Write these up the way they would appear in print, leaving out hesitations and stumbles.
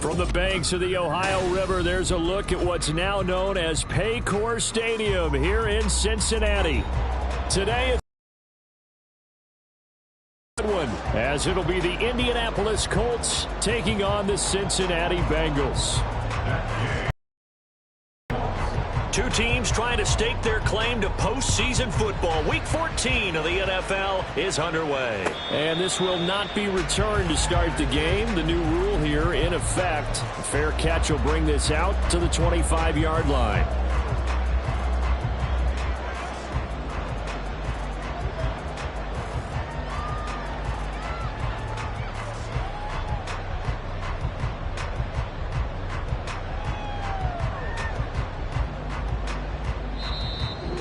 From the banks of the Ohio River, there's a look at what's now known as Paycor Stadium here in Cincinnati. Today, as it'll be the Indianapolis Colts taking on the Cincinnati Bengals. Two teams trying to stake their claim to postseason football. Week 14 of the NFL is underway. And this will not be returned to start the game. The new rule here in effect. A fair catch will bring this out to the 25-yard line.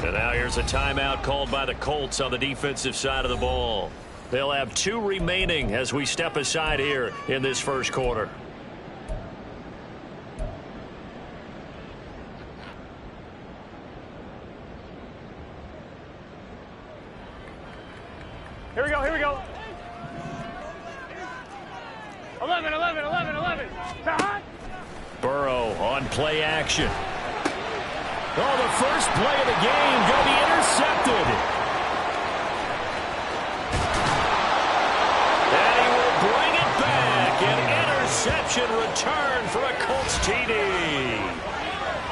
And now here's a timeout called by the Colts on the defensive side of the ball. They'll have 2 remaining as we step aside here in this first quarter. Here we go, here we go. 11, 11, 11, 11. Burrow on play action. Oh, the first play of the game going to be intercepted. And he will bring it back. An interception return for a Colts TD.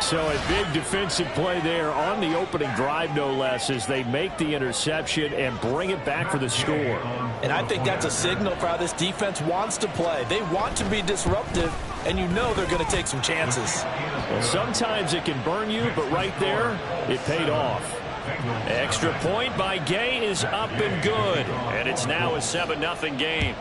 So a big defensive play there on the opening drive, no less, as they make the interception and bring it back for the score. And I think that's a signal for how this defense wants to play. They want to be disruptive, and you know they're going to take some chances. Well, sometimes it can burn you, but right there, it paid off. Extra point by Gay is up and good. And it's now a 7-0 game.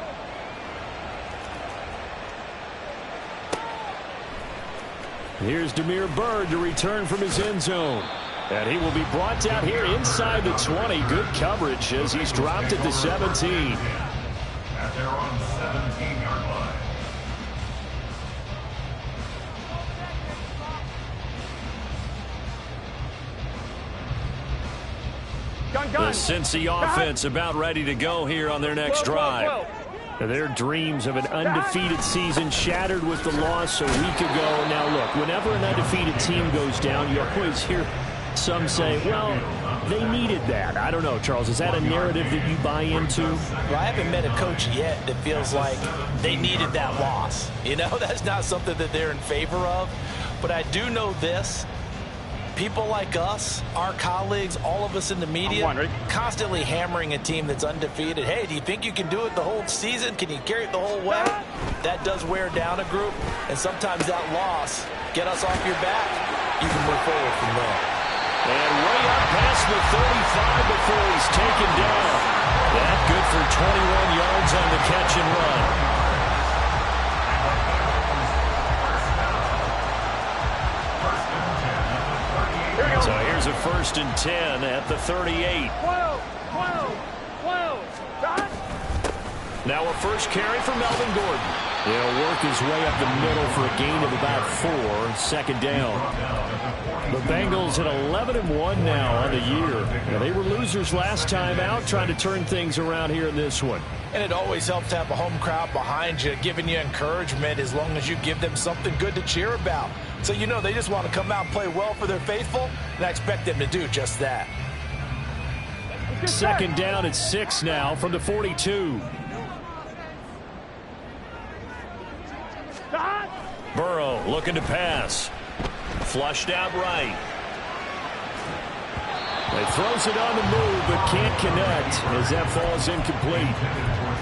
Here's Damiere Byrd to return from his end zone. And he will be brought down here inside the 20. Good coverage as he's dropped at the 17. At their own 17-yard line. The Cincy offense about ready to go here on their next drive. Their dreams of an undefeated season shattered with the loss a week ago. Now, look, whenever an undefeated team goes down, you always hear some say, well, they needed that. I don't know, Charles. Is that a narrative that you buy into? Well, I haven't met a coach yet that feels like they needed that loss. You know, that's not something that they're in favor of. But I do know this. People like us, our colleagues, all of us in the media, constantly hammering a team that's undefeated. Hey, do you think you can do it the whole season? Can you carry it the whole way? That does wear down a group, and sometimes that loss, get us off your back, you can move forward from there. And way up past the 35 before he's taken down. That good for 21 yards on the catch and run. So here's a 1st and 10 at the 38. Now a first carry for Melvin Gordon. He'll work his way up the middle for a gain of about 4. 2nd down. The Bengals at 11-1 now on the year. Now, they were losers last time out, trying to turn things around here in this one. And it always helps to have a home crowd behind you, giving you encouragement as long as you give them something good to cheer about. So you know they just want to come out and play well for their faithful, and I expect them to do just that. 2nd down at 6 now from the 42. Burrow looking to pass. Flushed out right. He throws it on the move, but can't connect as that falls incomplete.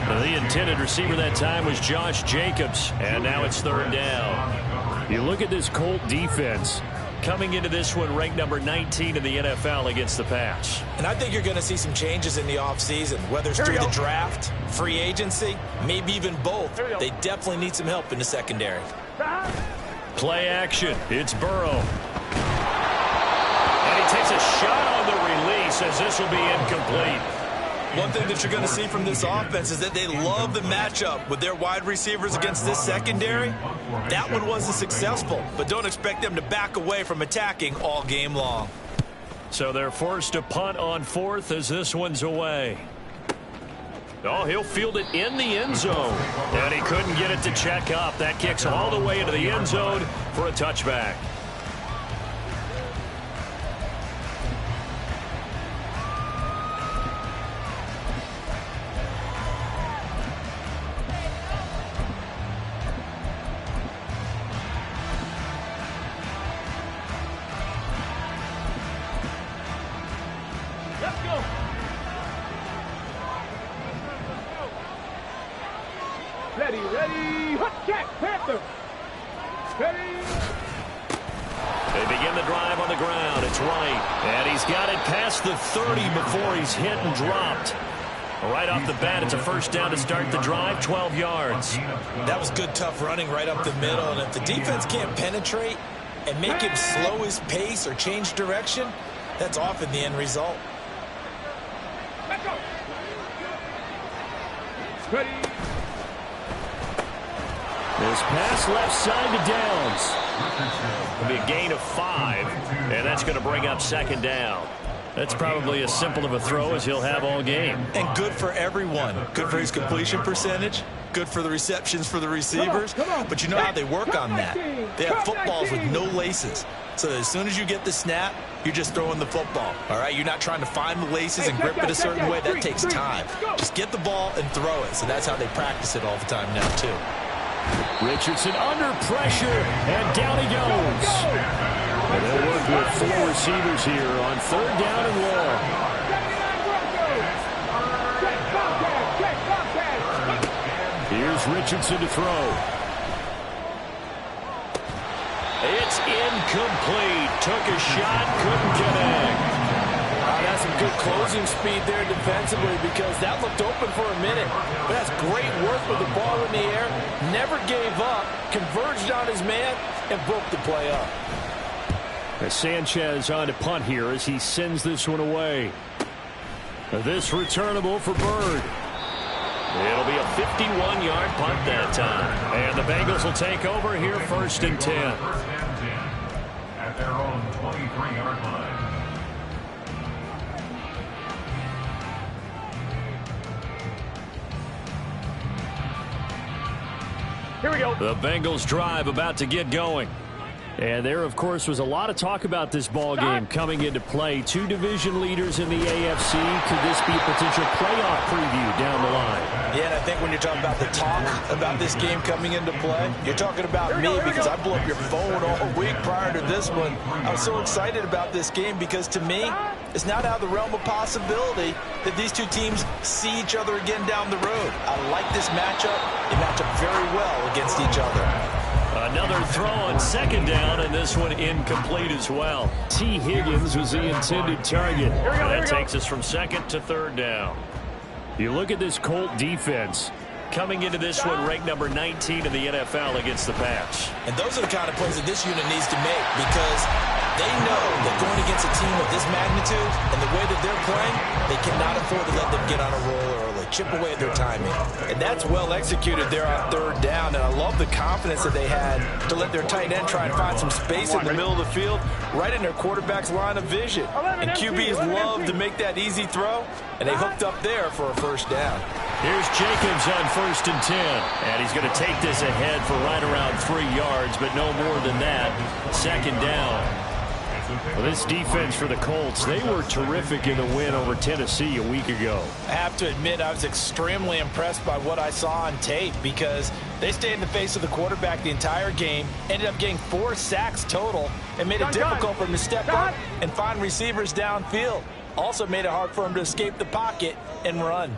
Now, the intended receiver that time was Josh Jacobs, and now it's 3rd down. You look at this Colt defense. Coming into this one ranked number 19 in the NFL against the pass. And I think you're going to see some changes in the offseason, whether it's through the draft, free agency, maybe even both. They definitely need some help in the secondary. Play action. It's Burrow. And he takes a shot on the release as this will be incomplete. One thing that you're going to see from this offense is that they love the matchup with their wide receivers against this secondary. That one wasn't successful, but don't expect them to back away from attacking all game long. So they're forced to punt on 4th as this one's away. Oh, he'll field it in the end zone. And he couldn't get it to check up. That kicks all the way into the end zone for a touchback. Ready, hot check, Panther. Ready. They begin the drive on the ground. It's right. And he's got it past the 30 before he's hit and dropped. Right off the bat, it's a first down to start the drive, 12 yards. That was good, tough running right up the middle. And if the defense can't penetrate and make him slow his pace or change direction, that's often the end result. Let's go. Ready. This pass left side to Downs. It'll be a gain of 5, and that's going to bring up second down. That's probably as simple of a throw as he'll have all game. And good for everyone. Good for his completion percentage. Good for the receptions for the receivers. But you know how they work on that. They have footballs with no laces. So as soon as you get the snap, you're just throwing the football. All right, you're not trying to find the laces and grip it a certain way. That takes time. Just get the ball and throw it. So that's how they practice it all the time now, too. Richardson under pressure, and down he goes. And they'll work with 4 receivers here on third down and long. Here's Richardson to throw. It's incomplete. Took a shot, couldn't connect. That's some good closing speed there defensively because that looked open for a minute. But that's great work with the ball in the air. Never gave up, converged on his man, and broke the play up. Sanchez on to punt here as he sends this one away. This returnable for Bird. It'll be a 51-yard punt that time. And the Bengals will take over here first and 10. At their own 23-yard line. Here we go. The Bengals drive about to get going. And there, of course, was a lot of talk about this ball game coming into play. 2 division leaders in the AFC. Could this be a potential playoff preview down the line? Yeah, and I think when you're talking about the talk about this game coming into play, you're talking about me because I blew up your phone all week prior to this one. I was so excited about this game because, to me, it's not out of the realm of possibility that these 2 teams see each other again down the road. I like this matchup. They match up very well against each other. Another throw on second down, and this one incomplete as well. T. Higgins was the intended target. That takes us from second to third down. You look at this Colt defense. Coming into this one, ranked number 19 in the NFL against the pass. And those are the kind of plays that this unit needs to make because they know that going against a team of this magnitude and the way that they're playing, they cannot afford to let them get on a roll early, chip away at their timing. And that's well executed there on third down. And I love the confidence that they had to let their tight end try and find some space in the middle of the field, right in their quarterback's line of vision. And QBs love to make that easy throw, and they hooked up there for a first down. Here's Jacobs on first and 10. And he's going to take this ahead for right around 3 yards, but no more than that. Second down. Well, this defense for the Colts, they were terrific in the win over Tennessee a week ago. I have to admit, I was extremely impressed by what I saw on tape because they stayed in the face of the quarterback the entire game, ended up getting 4 sacks total, and made it difficult for him to step up and find receivers downfield. Also made it hard for him to escape the pocket and run.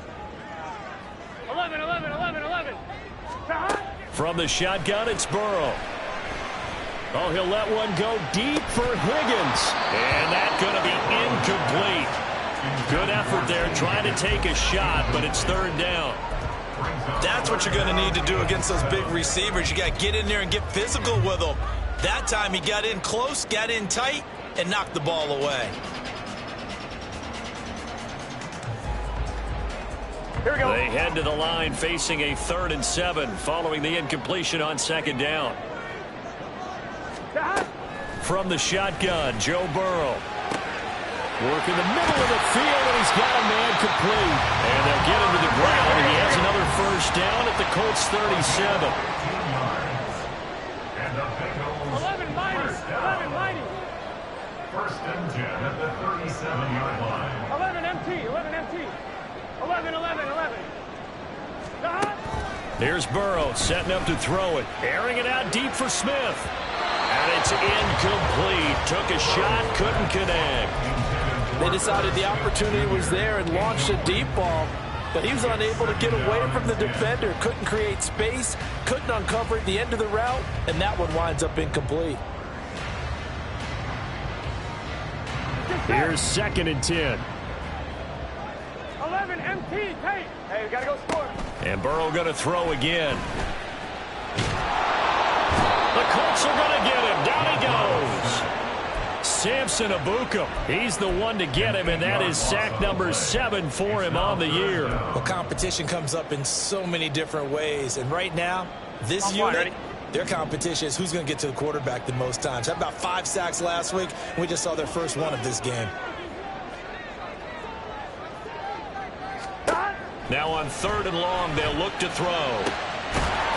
11, 11, 11, 11. From the shotgun, it's Burrow. Oh, he'll let one go deep for Higgins. And that's going to be incomplete. Good effort there, trying to take a shot, but it's third down. That's what you're going to need to do against those big receivers. You got to get in there and get physical with them. That time he got in close, got in tight, and knocked the ball away. Here we go. They head to the line facing a 3rd and 7 following the incompletion on second down. From the shotgun, Joe Burrow. Working the middle of the field, and he's got a man complete. And they'll get him to the ground, and he has another first down at the Colts 37. And the Bengals 11 mighty. 11 mighty. first and 10 at the 37-yard line. 11 MT. 11 MT. 11, 11, 11. Here's Burrow setting up to throw it. Airing it out deep for Smith. And it's incomplete. Took a shot, couldn't connect. They decided the opportunity was there and launched a deep ball, but he was unable to get away from the defender. Couldn't create space, couldn't uncover at the end of the route, and that one winds up incomplete. Here's 2nd and 10. 11 MT. Hey, we got to go score. And Burrow going to throw again. The Colts are going to get him. Down he goes. Samson Abukum. He's the one to get him, and that is sack number 7 for him on the year. Well, competition comes up in so many different ways, and right now, this unit, their competition is who's going to get to the quarterback the most times. Had about 5 sacks last week, and we just saw their first one of this game. Now on 3rd and long, they'll look to throw.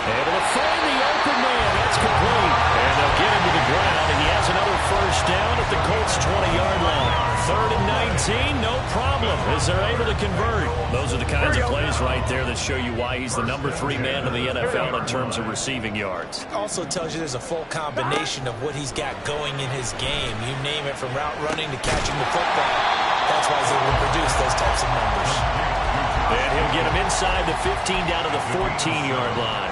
Able to find the open man. That's complete. And they'll get him to the ground, and he has another first down at the Colts' 20-yard line. 3rd and 19, no problem, as they're able to convert. Those are the kinds of plays right there that show you why he's the number 3 man in the NFL in terms of receiving yards. Also tells you there's a full combination of what he's got going in his game. You name it, from route running to catching the football. That's why he's able to produce those types of numbers. And he'll get him inside the 15 down to the 14-yard line.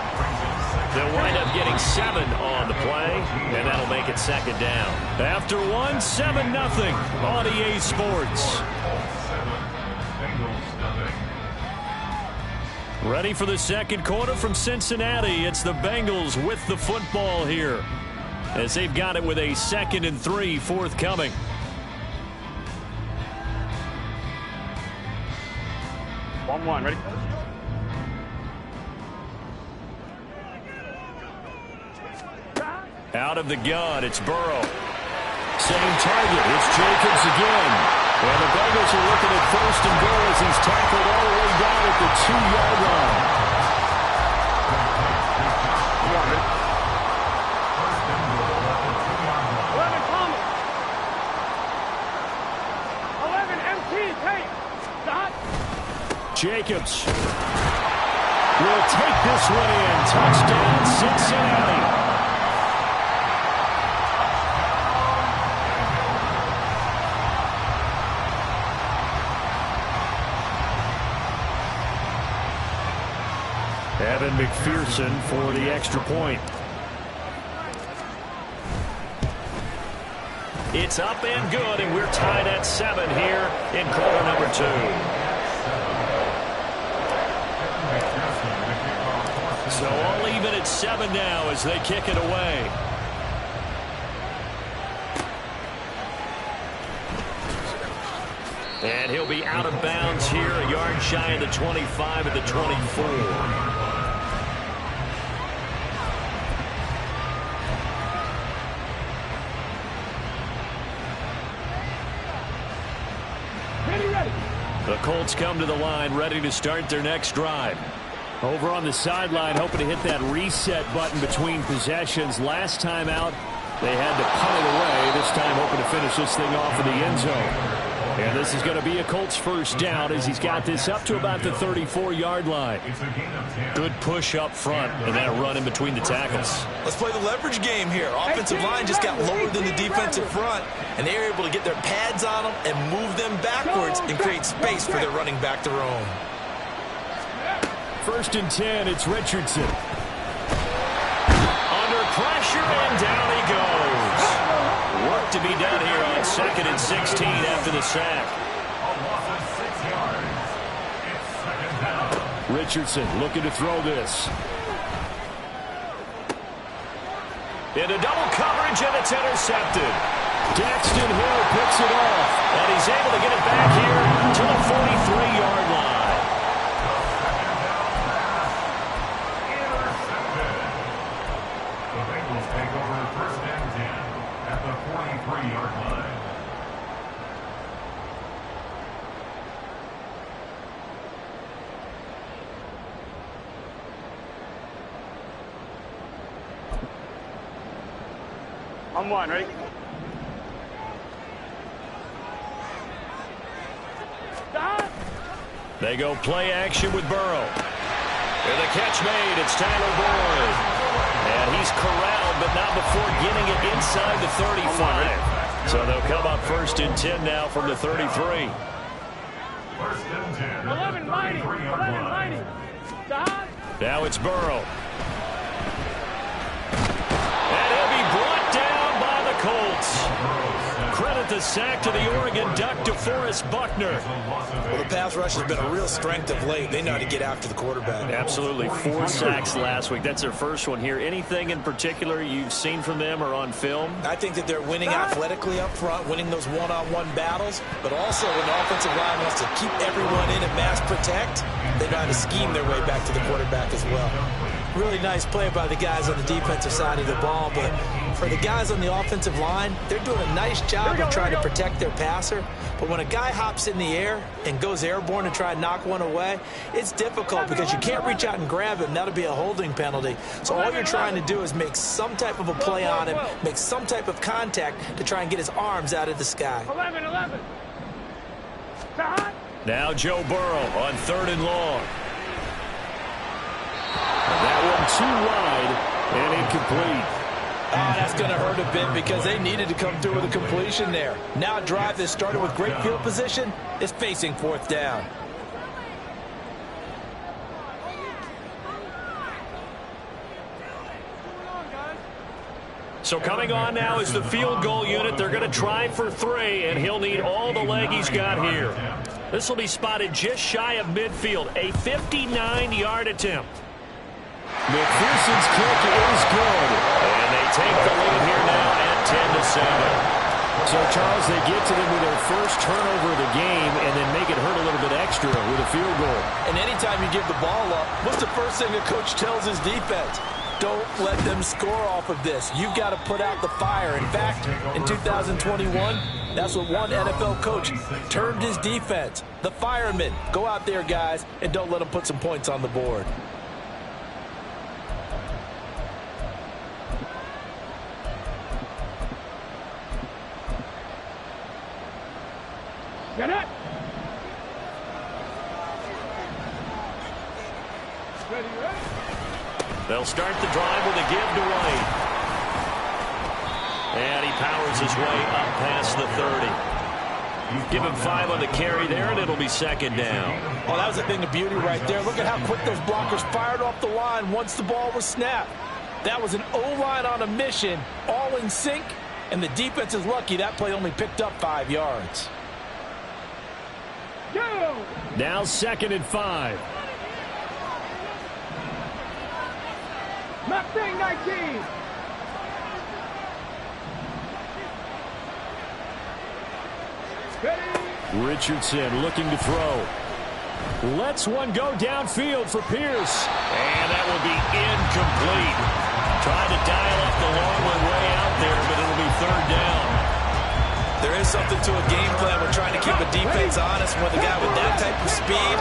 They'll wind up getting 7 on the play, and that'll make it 2nd down. After 1, 7-0 on EA Sports. Ready for the second quarter from Cincinnati. It's the Bengals with the football here, as they've got it with a 2nd and 3 forthcoming. One, ready? Out of the gun, it's Burrow. Same target, it's Jacobs again. And the Bengals are looking at 1st and goal as he's tackled all the way down at the 2-yard line. 11 MT, Jacobs will take this one in. Touchdown, Cincinnati. Evan McPherson for the extra point. It's up and good, and we're tied at 7 here in quarter number 2. So all even at 7 now as they kick it away. And he'll be out of bounds here, a yard shy of the 25 at the 24. The Colts come to the line, ready to start their next drive. Over on the sideline, hoping to hit that reset button between possessions. Last time out, they had to punt it away. This time hoping to finish this thing off in the end zone. And this is going to be a Colts first down as he's got this up to about the 34-yard line. Good push up front and that run in between the tackles. Let's play the leverage game here. Offensive line just got lower than the defensive front, and they were able to get their pads on them and move them backwards and create space for their running back to roam. 1st and 10, it's Richardson. Under pressure, and down he goes. Work to be done here on 2nd and 16 after the sack. Richardson looking to throw this. Into double coverage, and it's intercepted. Daxton Hill picks it off, and he's able to get it back here to the 43-yard line. Take over 1st and 10 at the 43-yard line. On one, ready? Stop! They go play action with Burrow. And the catch made. It's Tyler Boyd. And he's corralled, but not before getting it inside the 35. So they'll come up 1st and 10 now from the 33. 1st and 10. 11 mighty. 11 mighty. Stop! Now it's Burrow. And he'll be brought down by the Colts. Credit the sack to the Oregon Duck, DeForest Buckner. Well, the pass rush has been a real strength of late. They know how to get after the quarterback. Absolutely. 4 sacks last week. That's their first one here. Anything in particular you've seen from them or on film? I think that they're winning athletically up front, winning those one-on-one battles, but also when the offensive line wants to keep everyone in and mass protect, they know how to scheme their way back to the quarterback as well. Really nice play by the guys on the defensive side of the ball, but for the guys on the offensive line, they're doing a nice job of trying to protect their passer. But when a guy hops in the air and goes airborne to try and knock one away, it's difficult because you can't reach out and grab him. That'll be a holding penalty. So all you're trying to do is make some type of a play on him, make some type of contact to try and get his arms out of the sky. 11. Now Joe Burrow on 3rd and long. And that one too wide and incomplete. Oh, that's going to hurt a bit because they needed to come through with a completion there. Now a drive that started with great field position is facing 4th down. So coming on now is the field goal unit. They're going to try for 3, and he'll need all the leg he's got here. This will be spotted just shy of midfield, a 59-yard attempt. McPherson's kick is good, and they take the lead here now at 10-7. So, Charles, they get to them with their first turnover of the game and then make it hurt a little bit extra with a field goal. And anytime you give the ball up, what's the first thing a coach tells his defense? Don't let them score off of this. You've got to put out the fire. In fact, in 2021, that's what one NFL coach termed his defense. The firemen. Go out there, guys, and don't let them put some points on the board. Get it! Ready? They'll start the drive with a give to White. And he powers his way up past the 30. Give him 5 on the carry there, and it'll be 2nd down. Oh, that was a thing of beauty right there. Look at how quick those blockers fired off the line once the ball was snapped. That was an O-line on a mission, all in sync, and the defense is lucky that play only picked up 5 yards. Go! Now 2nd and 5. Mustang 19. Ready? Richardson looking to throw. Lets one go downfield for Pierce. And that will be incomplete. Trying to dial up the long one way out there, but it'll be 3rd down. There is something to a game plan when trying to keep a defense honest. With a guy with that type of speed,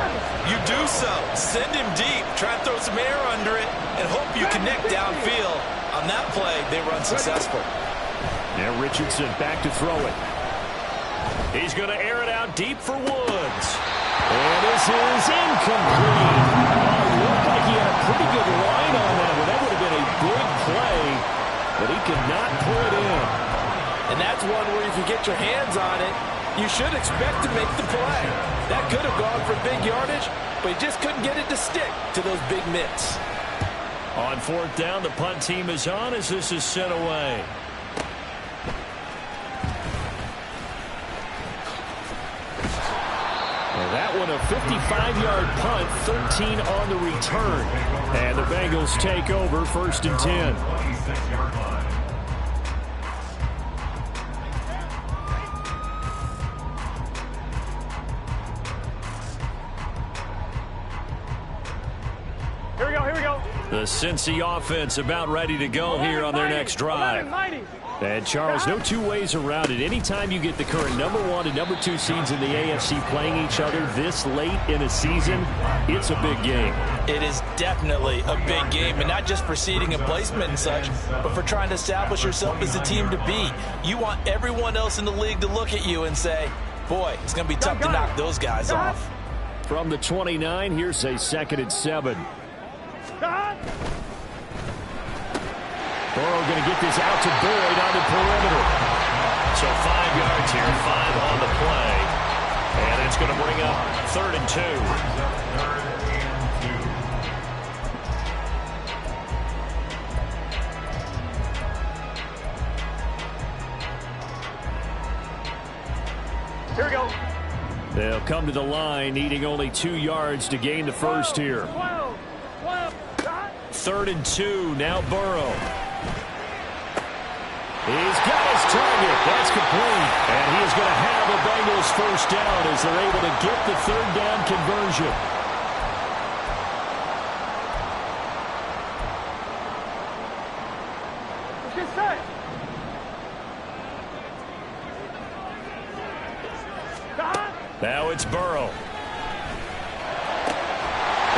you do so. Send him deep. Try and throw some air under it and hope you connect downfield. On that play, they were unsuccessful. Now Richardson back to throw it. He's going to air it out deep for Woods. And this is incomplete. Oh, it looked like he had a pretty good line on that one. That would have been a big play, but he could not pull it in. And that's one where if you get your hands on it, you should expect to make the play. That could have gone for big yardage, but he just couldn't get it to stick to those big mitts. On 4th down, the punt team is on as this is sent away. And that one a 55-yard punt, 13 on the return. And the Bengals take over 1st and 10. 26-yard line. Here we go. The Cincy offense about ready to go here on their next drive. And, Charles, no two ways around it. Anytime you get the current #1 and #2 seeds in the AFC playing each other this late in a season, it's a big game. It is definitely a big game, and not just for seeding and placement and such, but for trying to establish yourself as a team to beat. You want everyone else in the league to look at you and say, boy, it's going to be tough to knock those guys off. From the 29, here's a 2nd and 7. Burrow going to get this out to Boyd on the perimeter. So 5 yards here, 5 on the play. And it's going to bring up 3rd and 2. Here we go. They'll come to the line, needing only 2 yards to gain the first here. 3rd and 2, now Burrow. He's got his target. That's complete. And he is going to have the Bengals first down as they're able to get the 3rd down conversion. Get set. Now it's Burrow.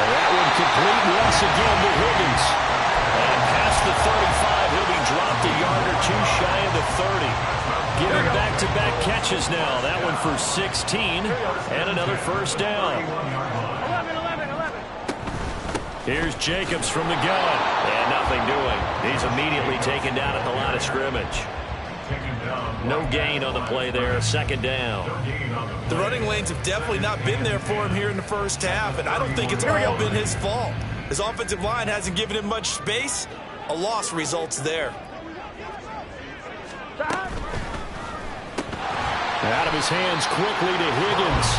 And that one complete once again to Higgins. And past the 35, he'll be dropped a yard or 2 shy of the 30. Giving back-to-back catches now. That one for 16 and another first down. 11. Here's Jacobs from the gun. And nothing doing. He's immediately taken down at the line of scrimmage. No gain on the play there. 2nd down. The running lanes have definitely not been there for him here in the first half, and I don't think it's all been his fault. His offensive line hasn't given him much space. A loss results there. Out of his hands quickly to Higgins.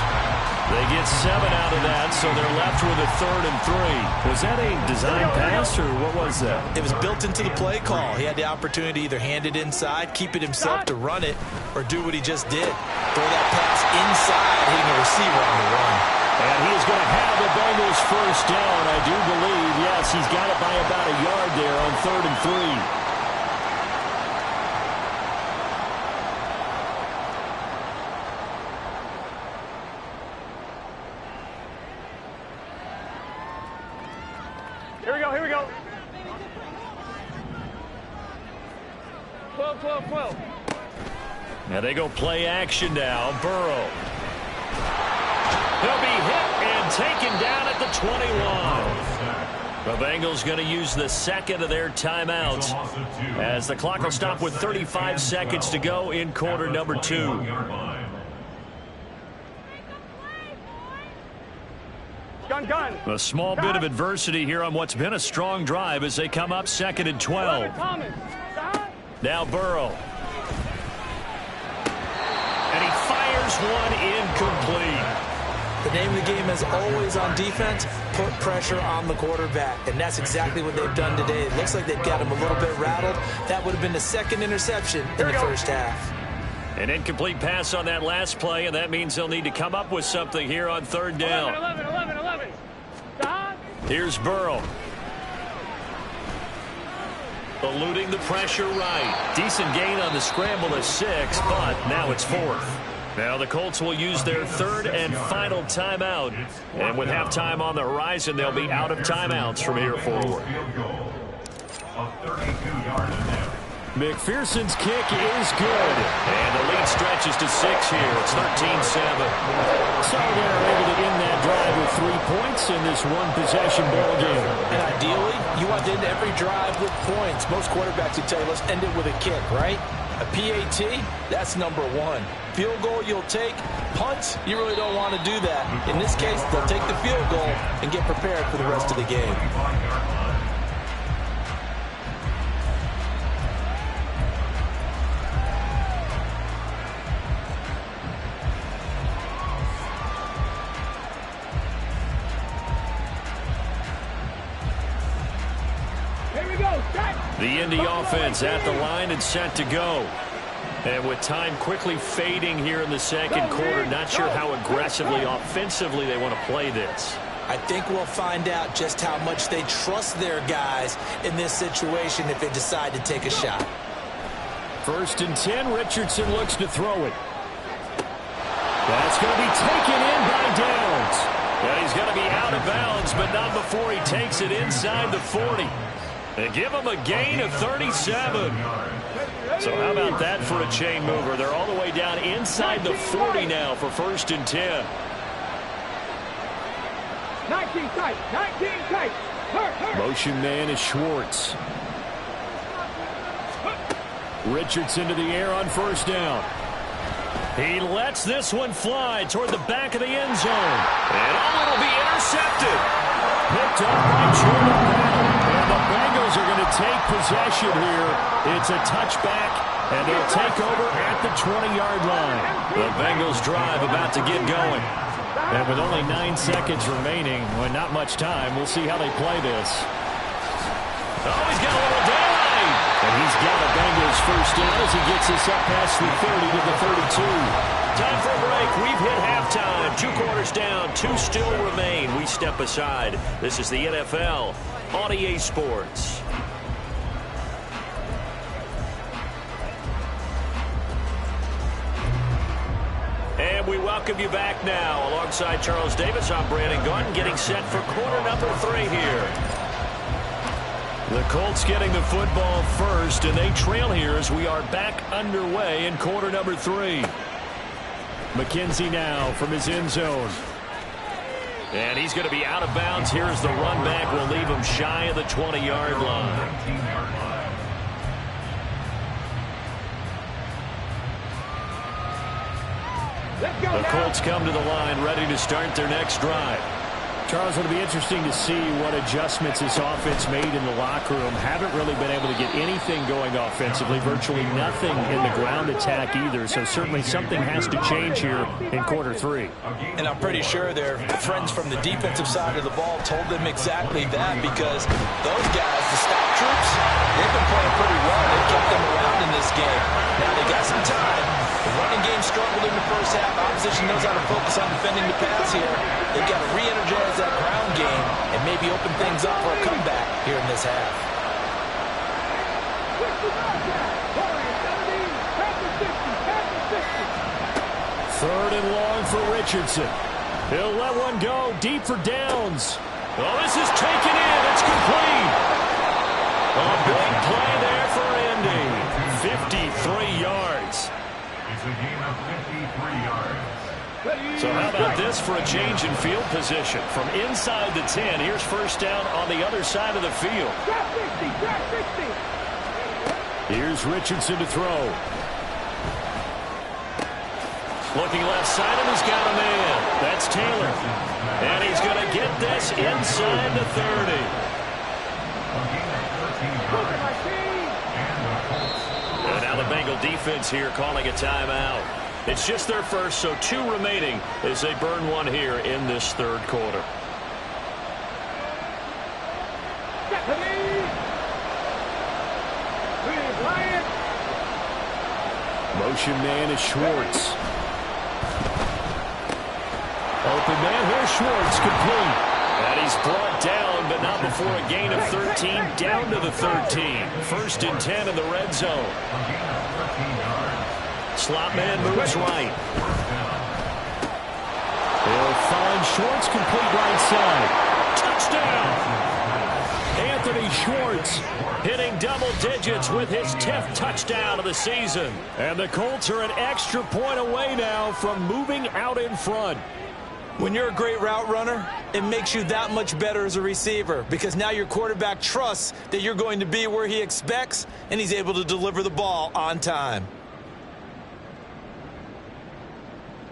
They get 7 out of that, so they're left with a 3rd and 3. Was that a design pass, or what was that? It was built into the play call. He had the opportunity to either hand it inside, keep it himself to run it, or do what he just did. Throw that pass inside, hitting a receiver on the run. And he is going to have the Bengals first down, I do believe. Yes, he's got it by about a yard there on 3rd and 3. Here we go. 12. Now they go play action now. Burrow. He'll be hit and taken down at the 21. The Bengals going to use the 2nd of their timeouts as the clock will stop with 35 seconds to go in quarter number 2. Gun. A small bit of adversity here on what's been a strong drive as they come up 2nd and 12. Now Burrow. And he fires one incomplete. The name of the game is always on defense, put pressure on the quarterback. And that's exactly what they've done today. It looks like they've got him a little bit rattled. That would have been the 2nd interception in the first half. An incomplete pass on that last play, and that means they'll need to come up with something here on 3rd down. 11. Here's Burrow. Eluding the pressure right. Decent gain on the scramble of 6, but now it's 4th. Now the Colts will use their 3rd and final timeout. And with halftime on the horizon, they'll be out of timeouts from here forward. McPherson's kick is good. And the lead stretches to 6 here. It's 13-7. So they're able to end that drive with 3 points in this one-possession ball game. And ideally, you want to end every drive with points. Most quarterbacks would tell you, let's end it with a kick, right? A PAT, that's number 1. Field goal you'll take. Punts, you really don't want to do that. In this case, they'll take the field goal and get prepared for the rest of the game. The Indy offense at the line and set to go. And with time quickly fading here in the second quarter, not sure how aggressively, offensively they want to play this. I think we'll find out just how much they trust their guys in this situation if they decide to take a shot. 1st and 10, Richardson looks to throw it. That's going to be taken in by Downs. And he's going to be out of bounds, but not before he takes it inside the 40. And give him a gain of 37. So how about that for a chain mover? They're all the way down inside the 40 now for 1st and 10. 19 tight, 19 tight. Motion man is Schwartz. Richardson to the air on 1st down. He lets this one fly toward the back of the end zone. And it'll be intercepted. Picked up by Jordan Bell. And the Bengals are going to take possession here. It's a touchback, and they'll take over at the 20-yard line. The Bengals drive about to get going. And with only 9 seconds remaining, well, not much time, we'll see how they play this. Oh, he's got a little delay. And he's got a Bengals 1st down as he gets this up past the 30 to the 32. Time for a break. We've hit halftime. 2 quarters down. 2 still remain. We step aside. This is the NFL on EA Sports. And we welcome you back now. Alongside Charles Davis, I'm Brandon Gordon, getting set for quarter number 3 here. The Colts getting the football first, and they trail here as we are back underway in quarter number 3. McKenzie now from his end zone. And he's going to be out of bounds. Here's the run back. Will leave him shy of the 20-yard line. The Colts come to the line ready to start their next drive. Charles, it'll be interesting to see what adjustments this offense made in the locker room. Haven't really been able to get anything going offensively, virtually nothing in the ground attack either. So certainly something has to change here in quarter 3. And I'm pretty sure their friends from the defensive side of the ball told them exactly that, because those guys, the stop troops, they've been playing pretty well. They've kept them around in this game. Now they got some time. The running game struggled in the first half. Opposition knows how to focus on defending the pass here. They've got to re-energize that ground game and maybe open things up for a comeback here in this half. 3rd and long for Richardson. He'll let one go deep for Downs. Oh, this is taken in. It's complete. A big play there for Indy. 53 yards. It's a gain of 53 yards. So how about this for a change in field position? From inside the 10, here's 1st down on the other side of the field. Here's Richardson to throw. Looking left side, and he's got a man. That's Taylor. And he's going to get this inside the 30. And now the Bengal defense here calling a timeout. It's just their first, so 2 remaining as they burn one here in this 3rd quarter. Motion man is Schwartz. Open man, here's Schwartz, complete. And he's brought down, but not before a gain of 13, down to the 13. 1st and 10 in the red zone. Slot man moves right. They'll find Schwartz, complete right side. Touchdown! Anthony Schwartz hitting double digits with his 10th touchdown of the season. And the Colts are an extra point away now from moving out in front. When you're a great route runner, it makes you that much better as a receiver, because now your quarterback trusts that you're going to be where he expects, and he's able to deliver the ball on time.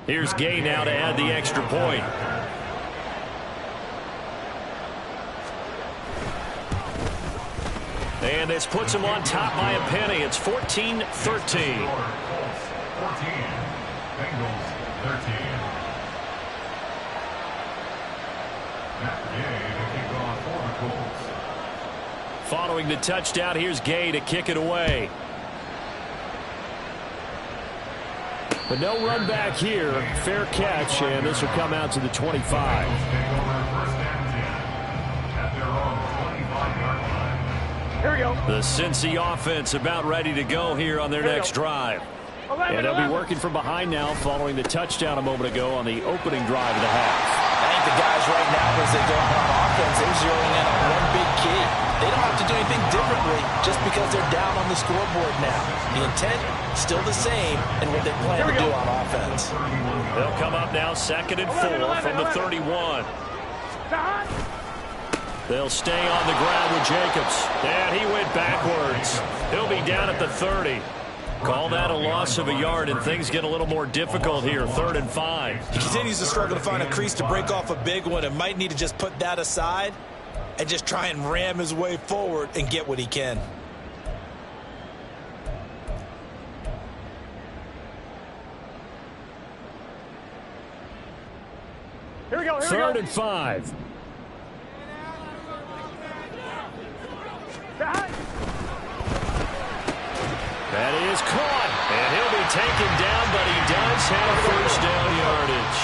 Here's Gay now to add the extra point. And this puts him on top by a penny. It's 14-13. 14. Bengals 13. Following the touchdown, here's Gay to kick it away. But no run back here. Fair catch, and this will come out to the 25. Here we go. The Cincy offense about ready to go here on their next drive. 11, And they'll 11. be working from behind now following the touchdown a moment ago on the opening drive of the half. I think the guys right now, as they go out on offense, they're zeroing in on one big key. They don't have to do anything differently just because they're down on the scoreboard now. The intent, still the same, and what they plan to do on offense. They'll come up now 2nd and 4 from the 31. They'll stay on the ground with Jacobs. And he went backwards. He'll be down at the 30. Call that a loss of a yard, and things get a little more difficult here. 3rd and 5. He continues to struggle to find a crease to break off a big one and might need to just put that aside and just try and ram his way forward and get what he can. Here we go. 3rd and 5. That is caught, and he'll be taken down, but he does have first down yardage.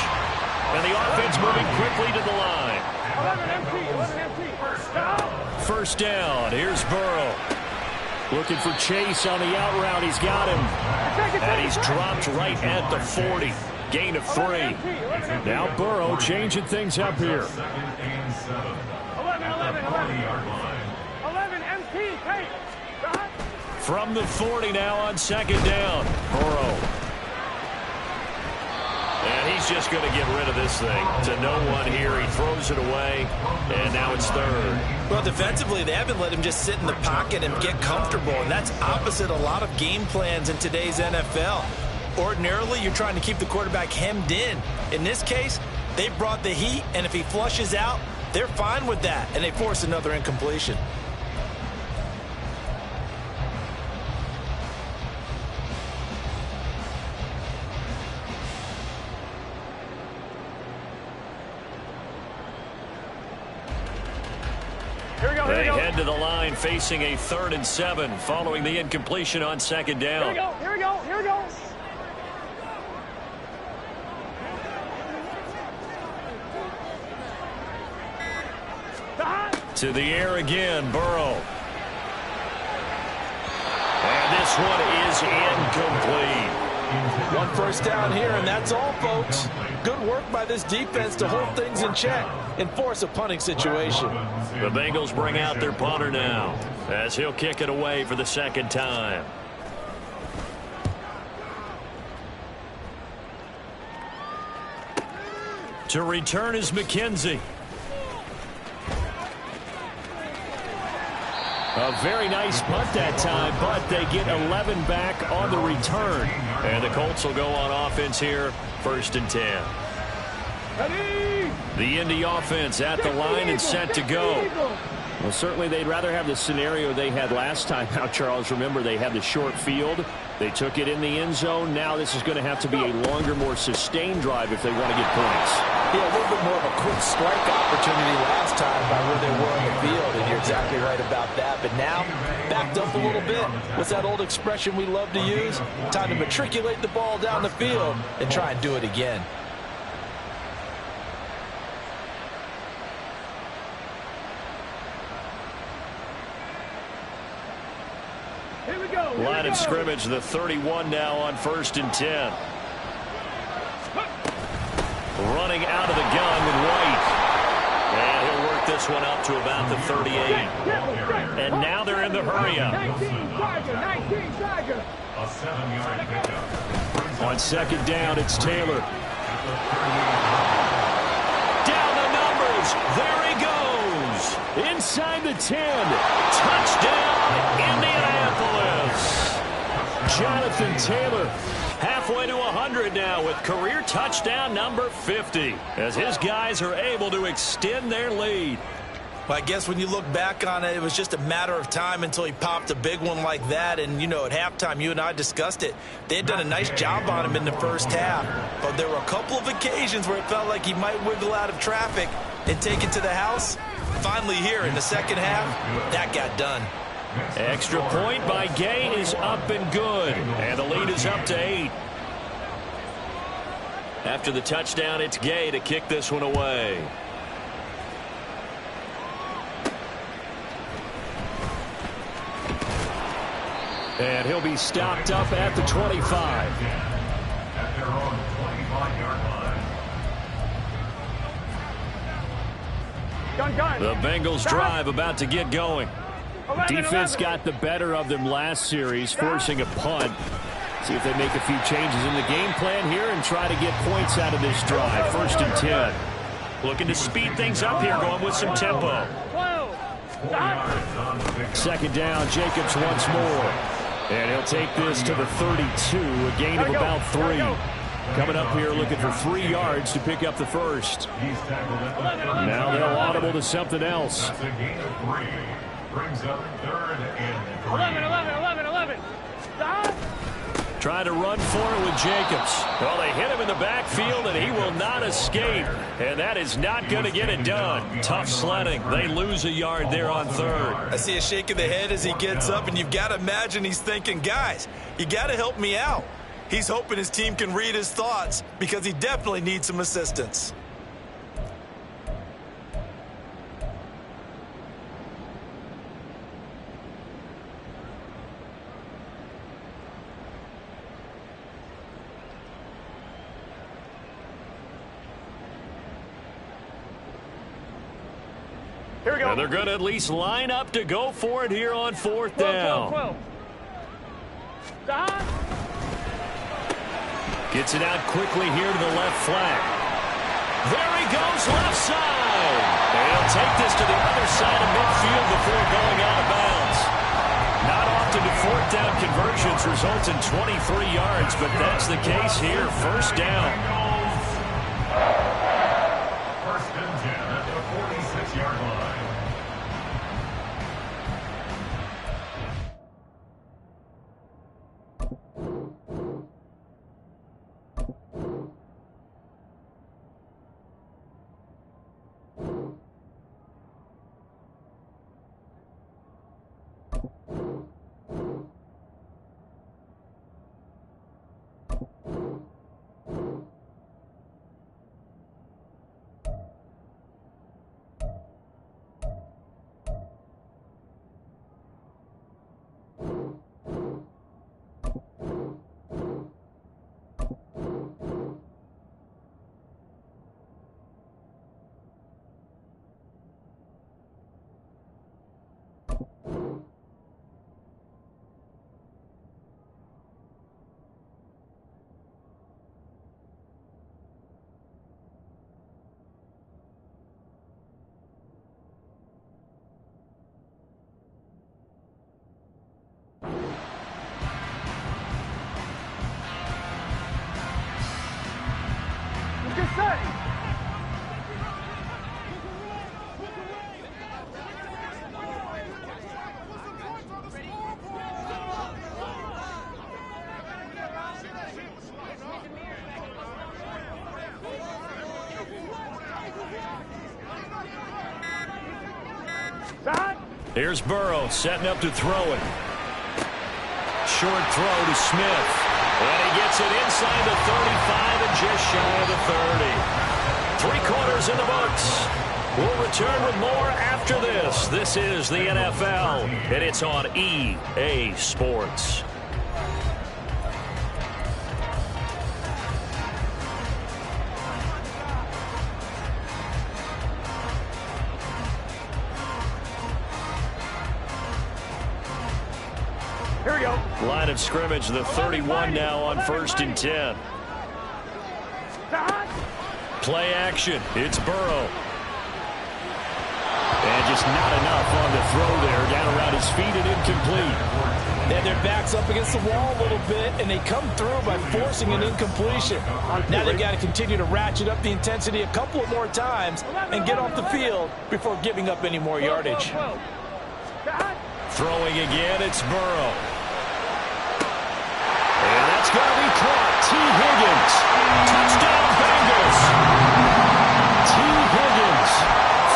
And the offense moving quickly to the line. 11 empty. First down. Here's Burrow. Looking for Chase on the out route. He's got him. And he's dropped right at the 40. Gain of 3. Now Burrow changing things up here. 11 empty. Hey. From the 40 now on 2nd down. Burrow. And he's just going to get rid of this thing to no one here. He throws it away, and now it's 3rd. Well, defensively, they haven't let him just sit in the pocket and get comfortable, and that's opposite a lot of game plans in today's NFL. Ordinarily, you're trying to keep the quarterback hemmed in. In this case, they brought the heat, and if he flushes out, they're fine with that, and they force another incompletion. They head to the line facing a 3rd and 7 following the incompletion on 2nd down. Here we go. To the air again, Burrow. And this one is incomplete. One first down here, and that's all, folks. Good work by this defense to hold things in check and force a punting situation. The Bengals bring out their punter now as he'll kick it away for the 2nd time. To return is McKenzie. A very nice punt that time, but they get 11 back on the return. And the Colts will go on offense here, 1st and 10. Ready. The Indy offense at the line and set to go. Well, certainly they'd rather have the scenario they had last time. Now, Charles, remember, they had the short field. They took it in the end zone. Now this is going to have to be a longer, more sustained drive if they want to get points. Yeah, a little bit more of a quick strike opportunity last time by where they were on the field, and you're exactly right about that. But now, backed up a little bit. What's that old expression we love to use? Time to matriculate the ball down the field and try and do it again. Here we go. Line of scrimmage, the 31 now on 1st and 10. Running out of the gun with White. And he'll work this one up to about the 38. And now they're in the hurry-up. 19 Tiger. A 7-yard pickup. On 2nd down, it's Taylor. Down the numbers. There he goes. Inside the 10. Touchdown, Indianapolis. Jonathan Taylor. Halfway to 100 now with career touchdown number 50 as his guys are able to extend their lead. Well, I guess when you look back on it, it was just a matter of time until he popped a big one like that. And, you know, at halftime, you and I discussed it. They had done a nice job on him in the first half. But there were a couple of occasions where it felt like he might wiggle out of traffic and take it to the house. Finally here in the second half, that got done. Extra point by Gay is up and good. And the lead is up to 8. After the touchdown, it's Gay to kick this one away. And he'll be stopped up at the 25. At their own 25-yard line. The Bengals drive about to get going. Defense got the better of them last series, forcing a punt. See if they make a few changes in the game plan here and try to get points out of this drive. 1st and 10. Looking to speed things up here, going with some tempo. 2nd down, Jacobs once more. And he'll take this to the 32, a gain of about 3. Coming up here looking for 3 yards to pick up the first. Now they'll audible to something else. That's a gain of 3. Brings up 3rd and 3. 11. Stop. Trying to run for it with Jacobs. Well, they hit him in the backfield, and he will not escape. And that is not going to get it done. Tough sledding. They lose a yard there on 3rd. I see a shake of the head as he gets up, and you've got to imagine he's thinking, guys, you got to help me out. He's hoping his team can read his thoughts because he definitely needs some assistance. Here we go. And they're going to at least line up to go for it here on 4th down. 12. Stop. Gets it out quickly here to the left flank. There he goes, left side. And he'll take this to the other side of midfield before going out of bounds. Not often do 4th down conversions result in 23 yards, but that's the case here. 1st down. 1st and 10 at the 46-yard line. Here's Burrow setting up to throw it. Short throw to Smith. And he gets it inside the 35 and just shy of the 30. 3 quarters in the books. We'll return with more after this. This is the NFL, and it's on EA Sports. Here we go. Line of scrimmage, the 31 now on 1st and 10. Play action. It's Burrow. And just not enough on the throw there. Down around his feet and incomplete. And their backs up against the wall a little bit, and they come through by forcing an incompletion. Now they've got to continue to ratchet up the intensity a couple of more times and get off the field before giving up any more yardage. Throwing again, it's Burrow. And that's going to be caught. T. Higgins. Touchdown, Bengals. T. Higgins.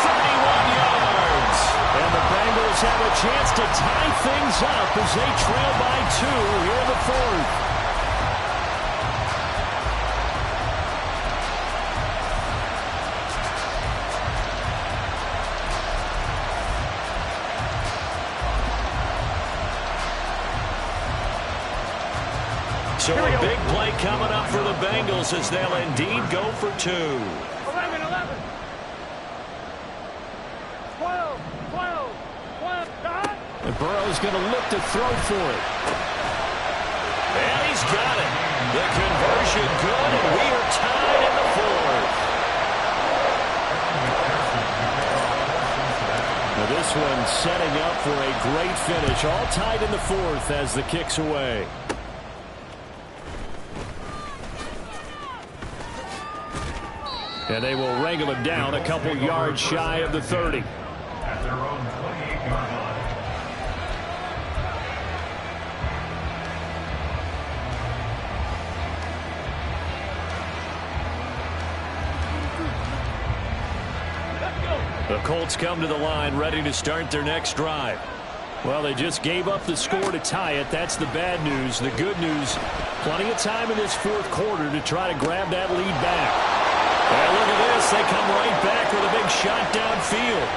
31 yards. And the Bengals have a chance to tie things up as they trail by 2 here in the 4th. So a big play coming up for the Bengals as they'll indeed go for 2. 11, 12, 12, 12. And Burrow's going to look to throw for it. And he's got it. The conversion good, and we are tied in the 4th. Now this one setting up for a great finish. All tied in the 4th as the kick's away. And they will wrangle him down a couple yards shy of the 30. At their own 28-yard line. The Colts come to the line ready to start their next drive. Well, they just gave up the score to tie it. That's the bad news. The good news, plenty of time in this 4th quarter to try to grab that lead back. And look at this. They come right back with a big shot downfield.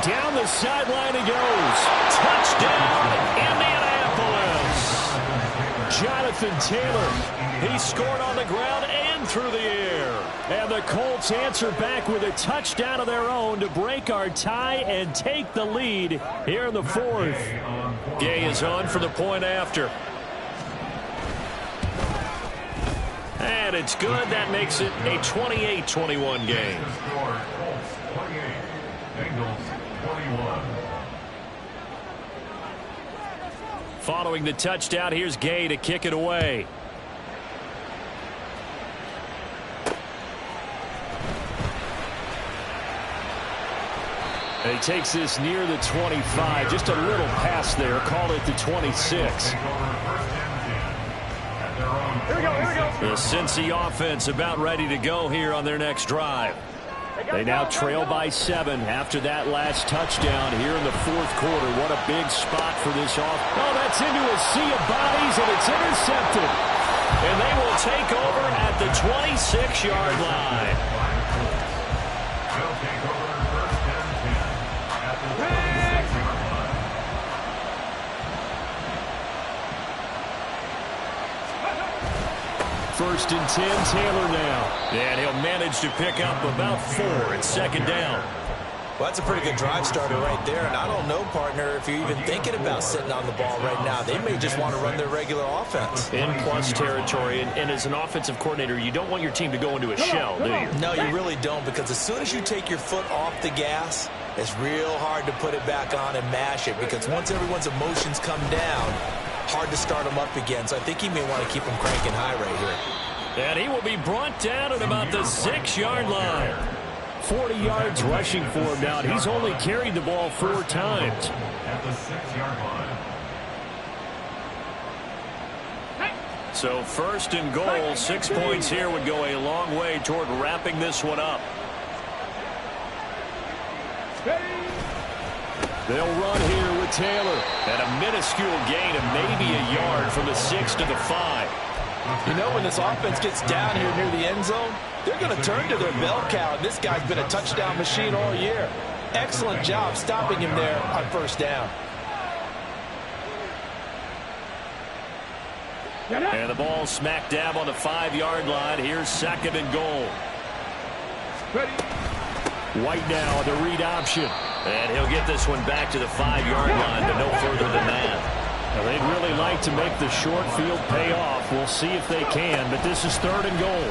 Down the sideline he goes. Touchdown, Indianapolis. Jonathan Taylor. He scored on the ground and through the air. And the Colts answer back with a touchdown of their own to break our tie and take the lead here in the 4th. Gay is on for the point after. And it's good. That makes it a 28-21 game. Score, Colts 28, Bengals 21. Following the touchdown, here's Gay to kick it away. He takes this near the 25. Just a little pass there. Call it the 26. Here we go. The Cincy offense about ready to go here on their next drive. They now trail by 7 after that last touchdown here in the 4th quarter. What a big spot for this offense. Oh, that's into a sea of bodies, and it's intercepted. And they will take over at the 26-yard line. They'll take over first and 10 at the 26-yard line. First and 10, Taylor now. And he'll manage to pick up about 4 at 2nd down. Well, that's a pretty good drive starter right there. And I don't know, partner, if you're even thinking about sitting on the ball right now. They may just want to run their regular offense. In plus territory. And as an offensive coordinator, you don't want your team to go into a shell, do you? No, you really don't, because as soon as you take your foot off the gas, it's real hard to put it back on and mash it, because once everyone's emotions come down, hard to start them up again. So I think he may want to keep them cranking high right here. And he will be brought down at about the 6-yard line. 40 yards rushing for him now. He's only carried the ball 4 times. At the 6-yard line. So 1st and goal, 6 points here would go a long way toward wrapping this one up. They'll run here with Taylor. And a minuscule gain of maybe a yard from the 6 to the 5. You know, when this offense gets down here near the end zone, they're going to turn to their bell cow. And this guy's been a touchdown machine all year. Excellent job stopping him there on 1st down. And the ball smack dab on the 5-yard line. Here's 2nd and goal. White now on the read option. And he'll get this one back to the 5-yard line, but no further than that. Now, they'd really like to make the short field pay off. We'll see if they can, but this is 3rd and goal.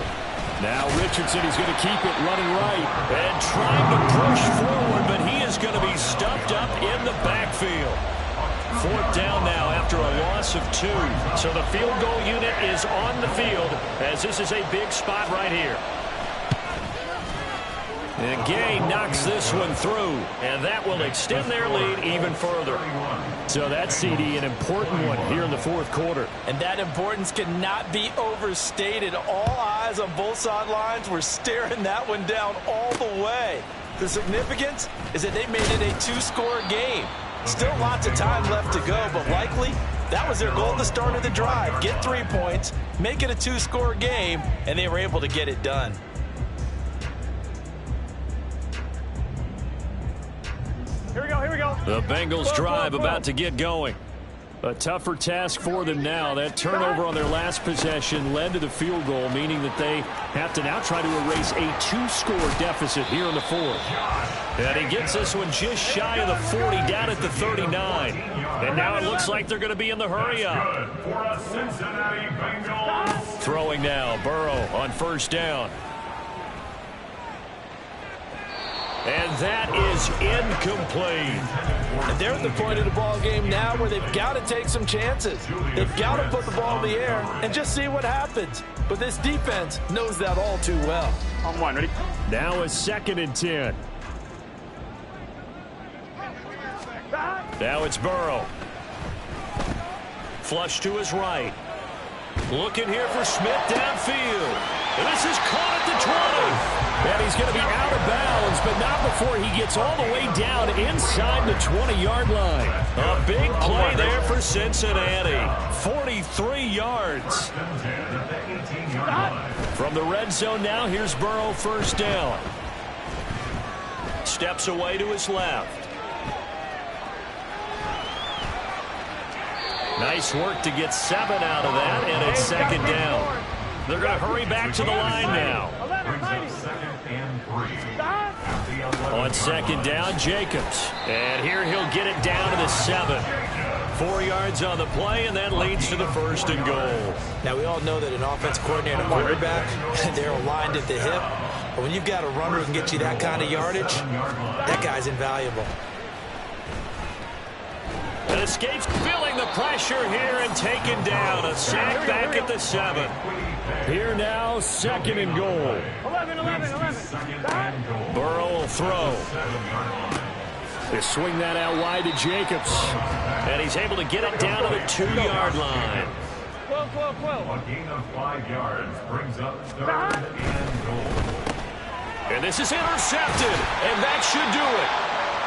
Now Richardson is going to keep it running right and trying to push forward, but he is going to be stuffed up in the backfield. 4th down now after a loss of 2. So the field goal unit is on the field as this is a big spot right here. And Gay knocks this one through, and that will extend their lead even further. So that's, CD, an important one here in the 4th quarter. And that importance cannot be overstated. All eyes on both sidelines were staring that one down all the way. The significance is that they made it a 2-score game. Still lots of time left to go, but likely that was their goal at the start of the drive. Get 3 points, make it a 2-score game, and they were able to get it done. Here we go. The Bengals drive about to get going. A tougher task for them now. That turnover on their last possession led to the field goal, meaning that they have to now try to erase a 2-score deficit here in the fourth. And he gets this one just shy of the 40, down at the 39. And now it looks like they're going to be in the hurry-up. Throwing now, Burrow on first down. And that is incomplete. And they're at the point of the ball game now where they've got to take some chances. They've got to put the ball in the air and just see what happens. But this defense knows that all too well. On one, ready? Now a 2nd and 10. Now it's Burrow. Flush to his right. Looking here for Smith downfield. And this is caught at the 20. And he's going to be out of bounds, but not before he gets all the way down inside the 20-yard line. A big play there for Cincinnati. 43 yards. From the red zone now, here's Burrow first down. Steps away to his left. Nice work to get 7 out of that, and it's 2nd down. They're going to hurry back to the line now. On 2nd down, Jacobs. And here he'll get it down to the 7. 4 yards on the play, and that leads to the 1st and goal. Now, we all know that an offense coordinator and a quarterback, they're aligned at the hip. But when you've got a runner who can get you that kind of yardage, that guy's invaluable. And escapes feeling the pressure here and taken down. A sack back at the 7. Here now, 2nd and goal. 11. Burrow will throw. They swing that out wide to Jacobs. And he's able to get it down to the 2-yard line. 12. A gain of 5 yards brings up 3rd and goal. And this is intercepted. And that should do it.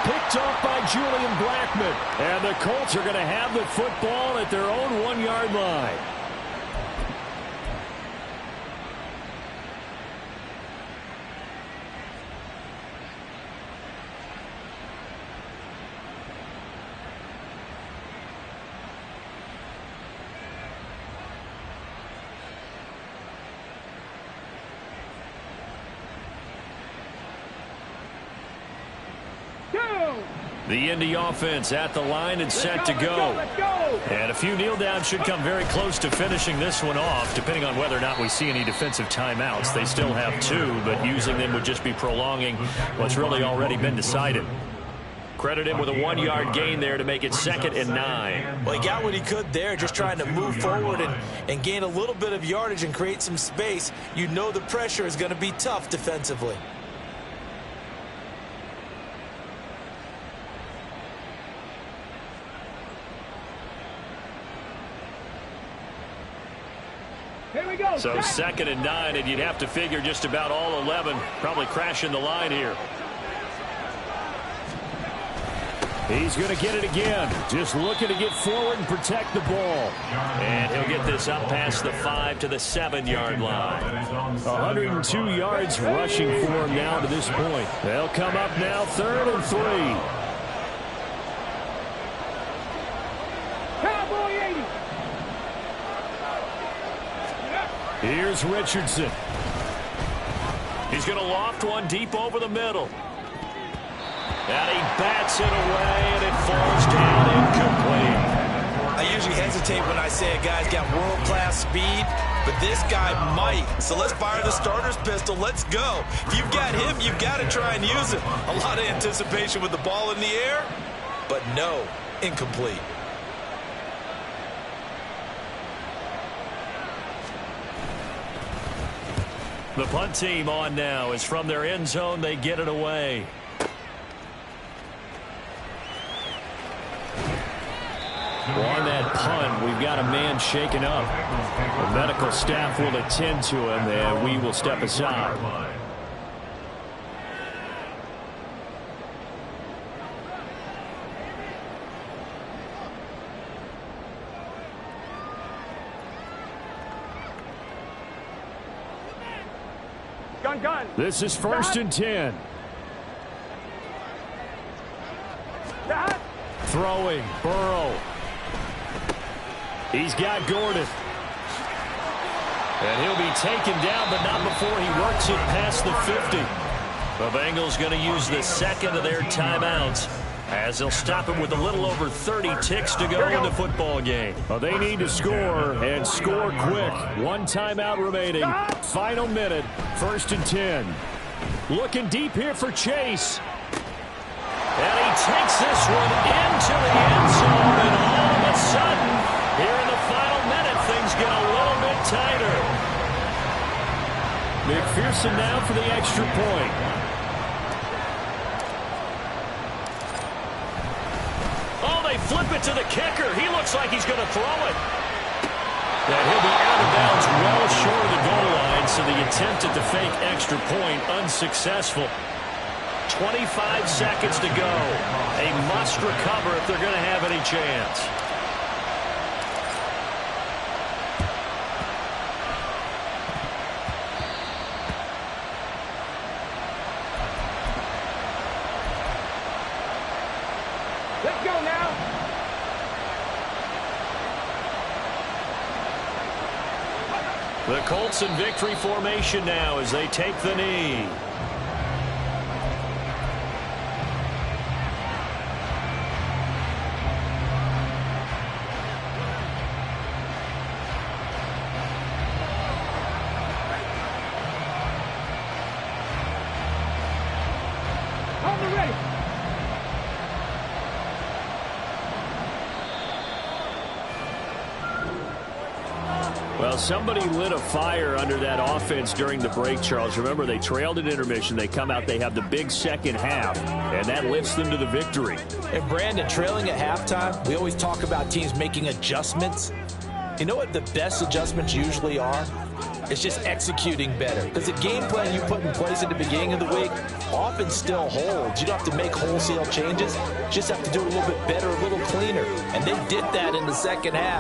Picked off by Julian Blackmon. And the Colts are going to have the football at their own 1-yard line. The Indy offense at the line and set to go. And a few kneel downs should come very close to finishing this one off, depending on whether or not we see any defensive timeouts. They still have 2, but using them would just be prolonging what's really already been decided. Credit him with a 1-yard gain there to make it 2nd and 9. Well, he got what he could there, just trying to move forward and gain a little bit of yardage and create some space. You know the pressure is going to be tough defensively. So 2nd and 9, and you'd have to figure just about all 11 probably crashing the line here. He's going to get it again. Just looking to get forward and protect the ball. And he'll get this up past the 5 to the 7-yard line. 102 yards rushing for him now to this point. They'll come up now 3rd and 3. Here's Richardson. He's going to loft one deep over the middle. And he bats it away, and it falls down incomplete. I usually hesitate when I say a guy's got world-class speed, but this guy might. So let's fire the starter's pistol. Let's go. If you've got him, you've got to try and use him. A lot of anticipation with the ball in the air, but no, incomplete. The punt team on now is from their end zone. They get it away. On that punt, we've got a man shaken up. The medical staff will attend to him, and we will step aside. Gun. This is 1st and 10. Throwing, Burrow. He's got Gordon. And he'll be taken down, but not before he works it past the 50. The Bengals going to use the second of their timeouts, as they'll stop him with a little over 30 ticks to go in the football game. Well, they need to score, and score quick. One timeout remaining. Final minute, 1st and 10. Looking deep here for Chase. And he takes this one into the end zone, and all of a sudden, here in the final minute, things get a little bit tighter. McPherson now for the extra point. Oh, they flip it to the kicker. He looks like he's going to throw it. And he'll be out of bounds well short of the goal line, so the attempt at the fake extra point unsuccessful. 25 seconds to go. A must recover if they're going to have any chance. Let's go now. The Colts in victory formation now as they take the knee. On the ready. Well, somebody lit a fire under that offense during the break, Charles. Remember, they trailed at intermission. They come out, they have the big second half, and that lifts them to the victory. And Brandon, trailing at halftime, we always talk about teams making adjustments. You know what the best adjustments usually are? It's just executing better. Because the game plan you put in place at the beginning of the week often still holds. You don't have to make wholesale changes. You just have to do it a little bit better, a little cleaner. And they did that in the second half.